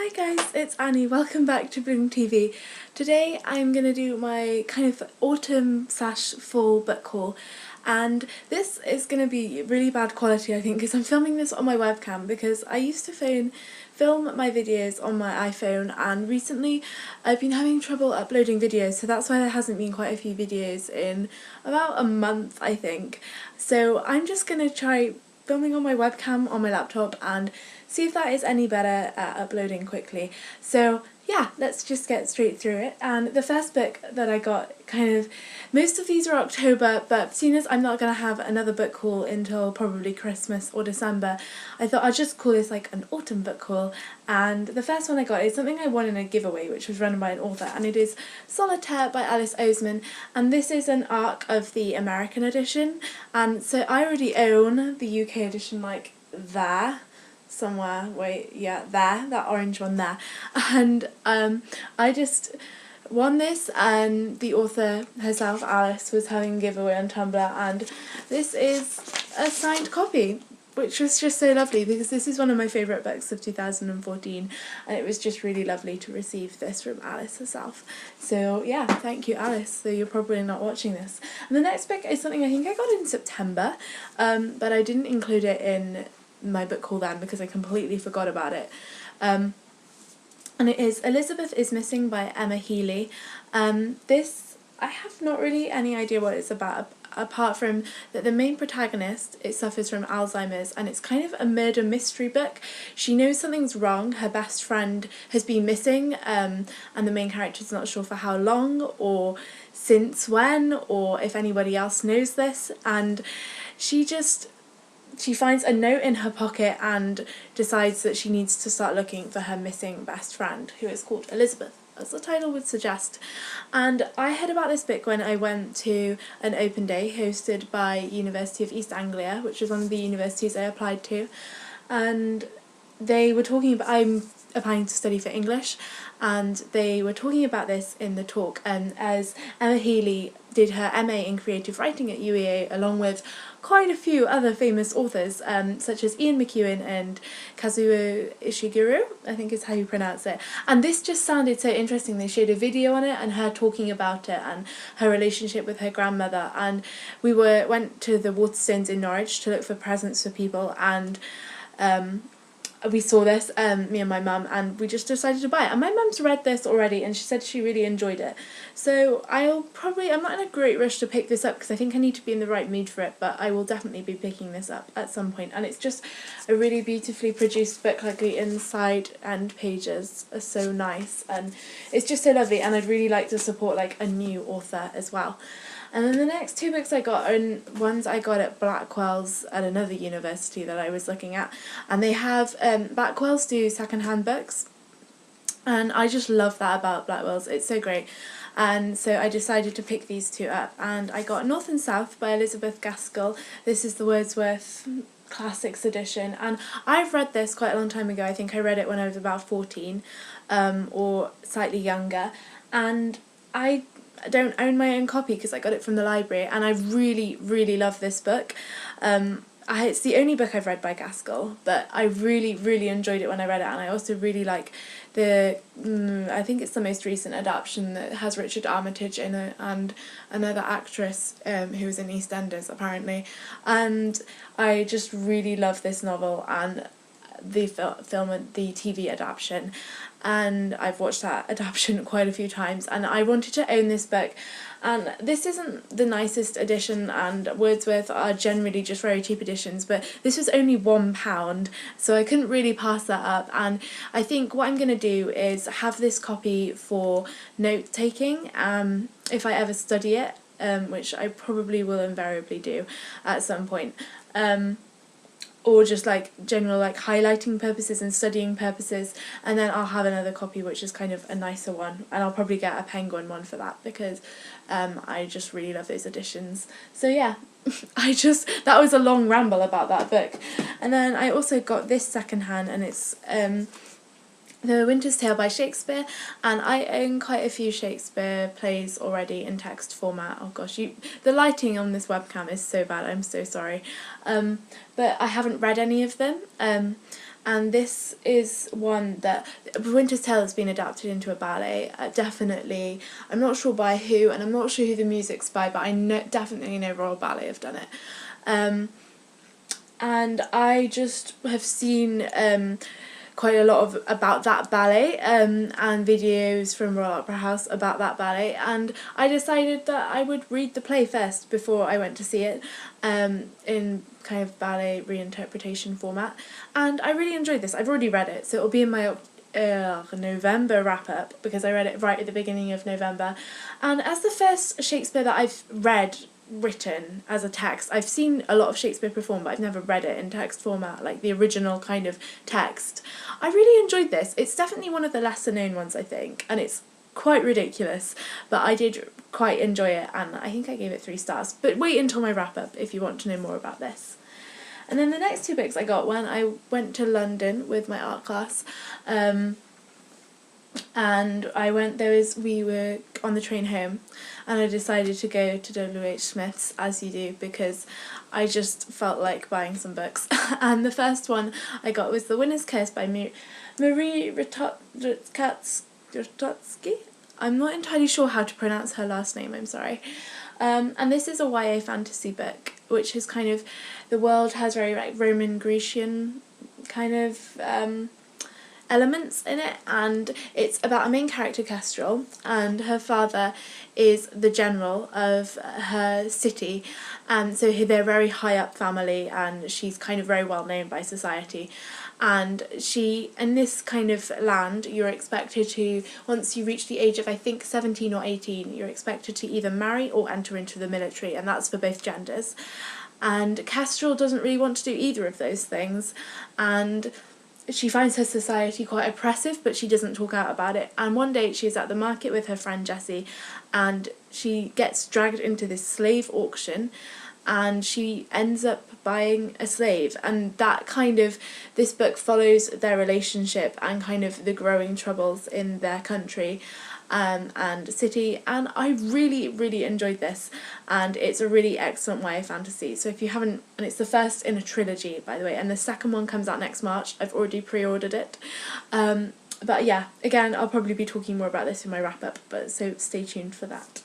Hi guys, it's Annie. Welcome back to Bloom TV. Today I'm going to do my kind of autumn/fall book haul, and this is going to be really bad quality I think because I'm filming this on my webcam because I used to film my videos on my iPhone, and recently I've been having trouble uploading videos, so that's why there hasn't been quite a few videos in about a month I think. So I'm just going to try filming on my webcam on my laptop and see if that is any better at uploading quickly. So yeah, let's just get straight through it. And the first book that I got, most of these are October, but seeing as I'm not going to have another book haul until probably Christmas or December, I thought I'd just call this like an autumn book haul. And the first one I got is something I won in a giveaway, which was run by an author, and it is Solitaire by Alice Oseman, and this is an arc of the American edition. And so I already own the UK edition, like there somewhere, that orange one there, and I just won this, and the author herself, Alice, was having a giveaway on Tumblr, and this is a signed copy, which was just so lovely because this is one of my favourite books of 2014, and it was just really lovely to receive this from Alice herself. So yeah, thank you Alice, so you're probably not watching this. And the next book is something I think I got in September, but I didn't include it in my book haul then because I completely forgot about it. And it is Elizabeth is Missing by Emma Healy. This, I have not really any idea what it's about, apart from that the main protagonist, it suffers from Alzheimer's, and it's kind of a murder mystery book. She knows something's wrong, her best friend has been missing, and the main character's not sure for how long or since when, or if anybody else knows this, and she finds a note in her pocket and decides that she needs to start looking for her missing best friend, who is called Elizabeth, as the title would suggest. And I heard about this book when I went to an open day hosted by University of East Anglia, which was one of the universities I applied to, and they were talking about, I'm applying to study for English, and they were talking about this in the talk, and as Emma Healy did her MA in creative writing at UEA along with quite a few other famous authors, such as Ian McEwan and Kazuo Ishiguro, I think is how you pronounce it. And this just sounded so interesting. They showed a video on it and her talking about it and her relationship with her grandmother. And we went to the Waterstones in Norwich to look for presents for people, and we saw this, me and my mum, and we just decided to buy it. And my mum's read this already and she said she really enjoyed it. So I'm not in a great rush to pick this up because I think I need to be in the right mood for it, but I will definitely be picking this up at some point. And it's just a really beautifully produced book, like the inside and pages are so nice, and it's just so lovely, and I'd really like to support like a new author as well. And then the next two books I got are ones I got at Blackwell's at another university that I was looking at. And they have, Blackwell's do second-hand books. And I just love that about Blackwell's. It's so great. And so I decided to pick these two up. And I got North and South by Elizabeth Gaskell. This is the Wordsworth Classics edition. And I've read this quite a long time ago. I think I read it when I was about 14 or slightly younger. And I don't own my own copy because I got it from the library, and I really, really love this book. It's the only book I've read by Gaskell, but I really, really enjoyed it when I read it, and I also really like I think it's the most recent adaptation that has Richard Armitage in it and another actress who was in EastEnders apparently, and I just really love this novel and the film and the TV adaptation, and I've watched that adaptation quite a few times, and I wanted to own this book. And this isn't the nicest edition, and Wordsworth are generally just very cheap editions, but this was only £1, so I couldn't really pass that up. And I think what I'm going to do is have this copy for note taking if I ever study it, which I probably will invariably do at some point. Or just like general like highlighting purposes and studying purposes, and then I'll have another copy which is kind of a nicer one, and I'll probably get a Penguin one for that because I just really love those editions. So yeah, that was a long ramble about that book. And then I also got this secondhand, and it's The Winter's Tale by Shakespeare, and I own quite a few Shakespeare plays already in text format. Oh gosh, the lighting on this webcam is so bad, I'm so sorry. But I haven't read any of them, and this is one that Winter's Tale has been adapted into a ballet, definitely. I'm not sure by who, and I'm not sure who the music's by, but I definitely know Royal Ballet have done it. And I just have seen quite a lot about that ballet, and videos from Royal Opera House about that ballet, and I decided that I would read the play first before I went to see it, in kind of ballet reinterpretation format, and I really enjoyed this. I've already read it, so it'll be in my November wrap up, because I read it right at the beginning of November, and as the first Shakespeare that I've read written as a text. I've seen a lot of Shakespeare performed, but I've never read it in text format, like the original kind of text. I really enjoyed this. It's definitely one of the lesser known ones, I think, and it's quite ridiculous, but I did quite enjoy it, and I think I gave it 3 stars. But wait until my wrap up if you want to know more about this. And then the next 2 books I got when I went to London with my art class, and we were on the train home, and I decided to go to W.H. Smith's, as you do, because I just felt like buying some books. And the first one I got was The Winner's Curse by Marie Ratotsky. I'm not entirely sure how to pronounce her last name, I'm sorry. And this is a YA fantasy book, which is kind of, the world has very like Roman Grecian kind of elements in it, and it's about a main character, Kestrel, and her father is the general of her city, and so they're a very high up family, and she's kind of very well known by society. And she, in this kind of land, you're expected to, once you reach the age of I think 17 or 18, you're expected to either marry or enter into the military, and that's for both genders. And Kestrel doesn't really want to do either of those things, and she finds her society quite oppressive, but she doesn't talk out about it. And one day she's at the market with her friend Jessie, and she gets dragged into this slave auction, and she ends up buying a slave, and that kind of, this book follows their relationship and kind of the growing troubles in their country and city, and I really, really enjoyed this, and it's a really excellent YA fantasy. So if you haven't, and it's the first in a trilogy, by the way, and the second one comes out next March. I've already pre-ordered it. But yeah, again, I'll probably be talking more about this in my wrap-up, but so stay tuned for that.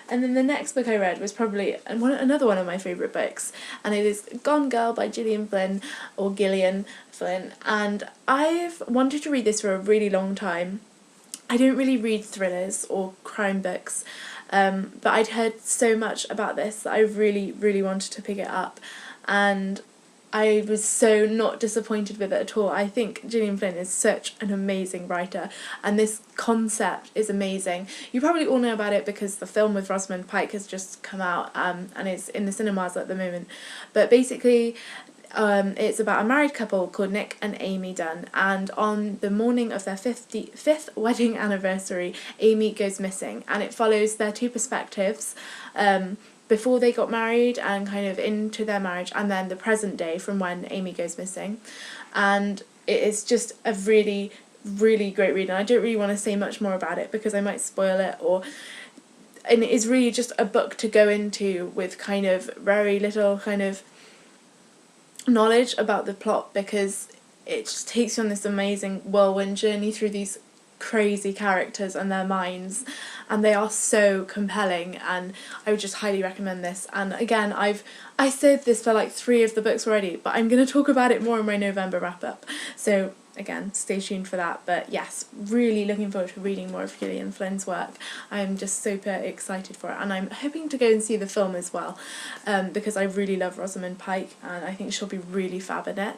And then the next book I read was probably another one of my favourite books, and it is Gone Girl by Gillian Flynn, or Gillian Flynn, and I've wanted to read this for a really long time. I don't really read thrillers or crime books, but I'd heard so much about this that I really, really wanted to pick it up, and I was so not disappointed with it at all. I think Gillian Flynn is such an amazing writer, and this concept is amazing. You probably all know about it because the film with Rosamund Pike has just come out, and it's in the cinemas at the moment. But basically, it's about a married couple called Nick and Amy Dunn, and on the morning of their 55th wedding anniversary, Amy goes missing, and it follows their 2 perspectives, before they got married and kind of into their marriage, and then the present day from when Amy goes missing. And it is just a really, really great read, and I don't really want to say much more about it because I might spoil it, and it is really just a book to go into with kind of very little kind of knowledge about the plot, because it just takes you on this amazing whirlwind journey through these crazy characters and their minds, and they are so compelling, and I would just highly recommend this. And again, I said this for like 3 of the books already, but I'm going to talk about it more in my November wrap up, so again, stay tuned for that. But yes, really looking forward to reading more of Gillian Flynn's work. I'm just super excited for it, and I'm hoping to go and see the film as well, because I really love Rosamund Pike, and I think she'll be really fab in it.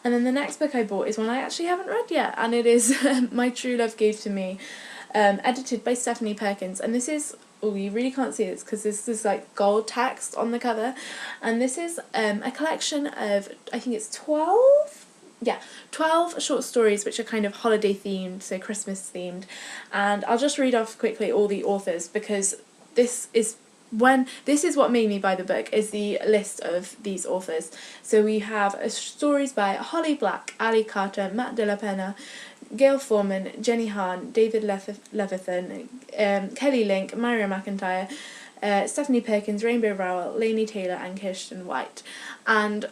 And then the next book I bought is one I actually haven't read yet, and it is My True Love Gave to Me, edited by Stephanie Perkins, and this is, oh, you really can't see this because this is like gold text on the cover, and this is a collection of, I think it's 12 short stories which are kind of holiday themed, so Christmas themed, and I'll just read off quickly all the authors, because this is what made me buy the book, is the list of these authors. So we have stories by Holly Black, Ali Carter, Matt De La Pena, Gail Foreman, Jenny Han, David Levithan, Kelly Link, Myra McIntyre, Stephanie Perkins, Rainbow Rowell, Laini Taylor and Kirsten White. And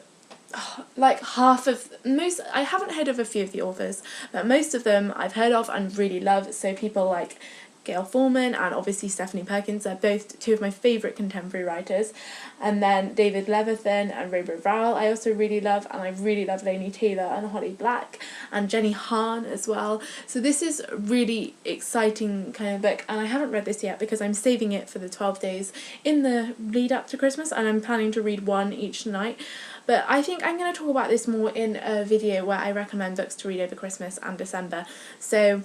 like half of most, I haven't heard of a few of the authors, but most of them I've heard of and really love. So people like Gail Forman and obviously Stephanie Perkins are both two of my favourite contemporary writers. And then David Levithan and Rainbow Rowell I also really love, and I really love Laini Taylor and Holly Black and Jenny Han as well. So this is a really exciting kind of book, and I haven't read this yet because I'm saving it for the 12 days in the lead up to Christmas, and I'm planning to read one each night. But I think I'm going to talk about this more in a video where I recommend books to read over Christmas and December. So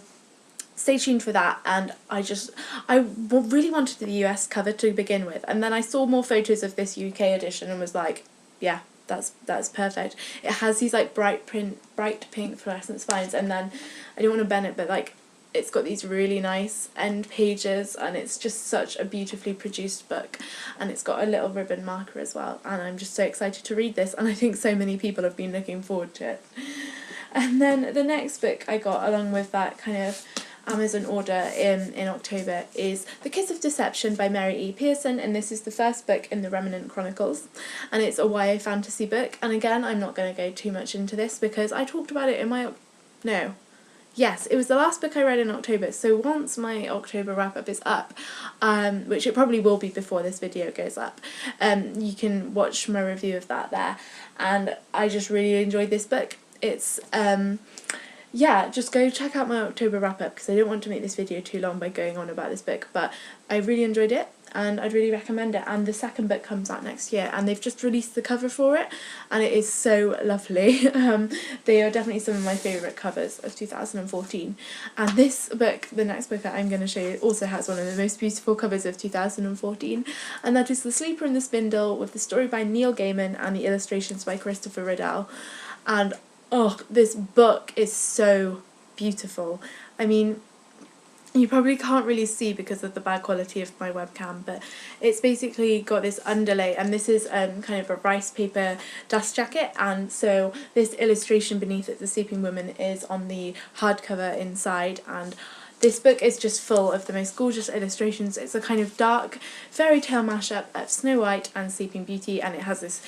stay tuned for that. And I really wanted the US cover to begin with, and then I saw more photos of this UK edition and was like, yeah, that's perfect. It has these like bright pink fluorescent spines, and then I don't want to bend it, but like it's got these really nice end pages, and it's just such a beautifully produced book, and it's got a little ribbon marker as well, and I'm just so excited to read this, and I think so many people have been looking forward to it. And then the next book I got along with that kind of Amazon order in October is The Kiss of Deception by Mary E. Pearson, and this is the first book in the Remnant Chronicles, and it's a YA fantasy book. And again, I'm not going to go too much into this because I talked about it in my... Yes, it was the last book I read in October, so once my October wrap-up is up, which it probably will be before this video goes up, you can watch my review of that there. And I just really enjoyed this book. It's... yeah, just go check out my October wrap-up because I don't want to make this video too long by going on about this book, but I really enjoyed it and I'd really recommend it. And the second book comes out next year, and they've just released the cover for it, and it is so lovely. They are definitely some of my favourite covers of 2014. And this book, the next book that I'm going to show you, also has one of the most beautiful covers of 2014, and that is The Sleeper and the Spindle, with the story by Neil Gaiman and the illustrations by Christopher Riddell. And oh, this book is so beautiful. I mean, you probably can't really see because of the bad quality of my webcam, but it's basically got this underlay, and this is kind of a rice paper dust jacket, and so this illustration beneath it, the sleeping woman, is on the hardcover inside. And this book is just full of the most gorgeous illustrations. It's a kind of dark fairy tale mashup of Snow White and Sleeping Beauty, and it has this...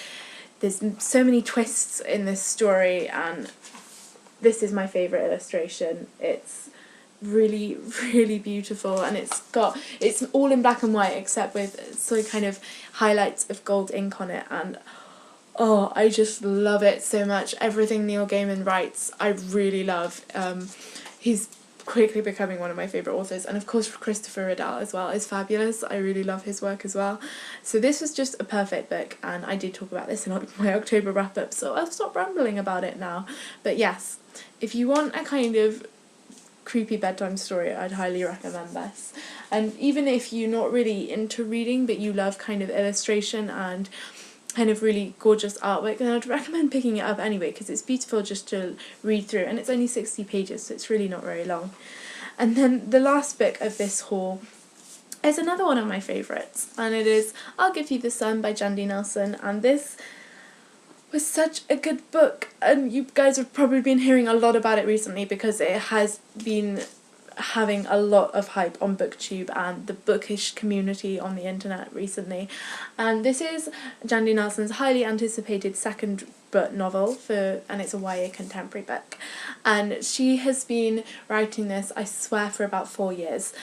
there's so many twists in this story, and this is my favourite illustration. It's really, really beautiful, and it's all in black and white except with sort of kind of highlights of gold ink on it, and oh, I just love it so much. Everything Neil Gaiman writes I really love. He's quickly becoming one of my favourite authors, and of course Christopher Riddell as well is fabulous. I really love his work as well. So this was just a perfect book, and I did talk about this in my October wrap-up, so I'll stop rambling about it now. But yes, if you want a kind of creepy bedtime story, I'd highly recommend this. And even if you're not really into reading but you love kind of illustration and kind of really gorgeous artwork, then I'd recommend picking it up anyway, because it's beautiful just to read through, and it's only 60 pages, so it's really not very long. And then the last book of this haul is another one of my favourites, and it is I'll Give You the Sun by Jandy Nelson. And this was such a good book, and you guys have probably been hearing a lot about it recently because it has been having a lot of hype on BookTube and the bookish community on the internet recently. And this is Jandy Nelson's highly anticipated second book novel and it's a YA contemporary book, and she has been writing this, I swear, for about 4 years,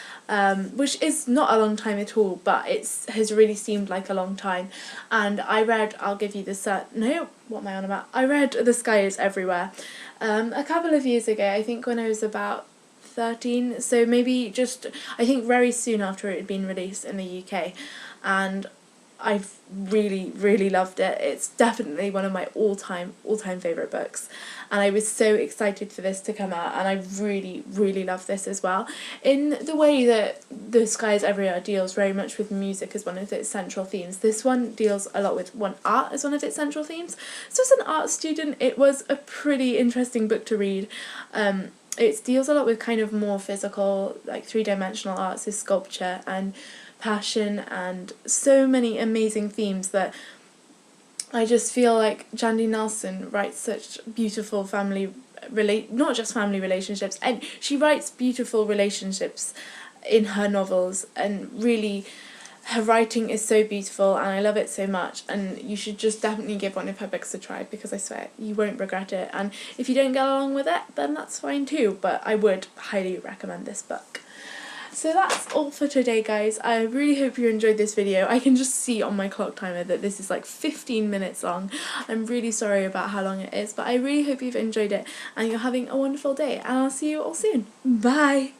which is not a long time at all, but it has really seemed like a long time. And I read I'll Give You the Sun, no, what am I on about? I read The Sky Is Everywhere a couple of years ago, I think when I was about 13, so maybe just, I think very soon after it had been released in the UK, and I've really, really loved it. It's definitely one of my all-time favourite books, and I was so excited for this to come out, and I really, really love this as well, in the way that The Sky Is Everywhere deals very much with music as one of its central themes. This one deals a lot with art as one of its central themes, so as an art student it was a pretty interesting book to read. It deals a lot with kind of more physical, like three-dimensional arts, so sculpture and passion, and so many amazing themes that I just feel like Jandy Nelson writes such beautiful not just family relationships, and she writes beautiful relationships in her novels, and really her writing is so beautiful and I love it so much, and you should just definitely give one of her books a try, because I swear you won't regret it. And if you don't get along with it, then that's fine too, but I would highly recommend this book. So that's all for today, guys. I really hope you enjoyed this video. I can just see on my clock timer that this is like 15 minutes long. I'm really sorry about how long it is, but I really hope you've enjoyed it and you're having a wonderful day, and I'll see you all soon. Bye!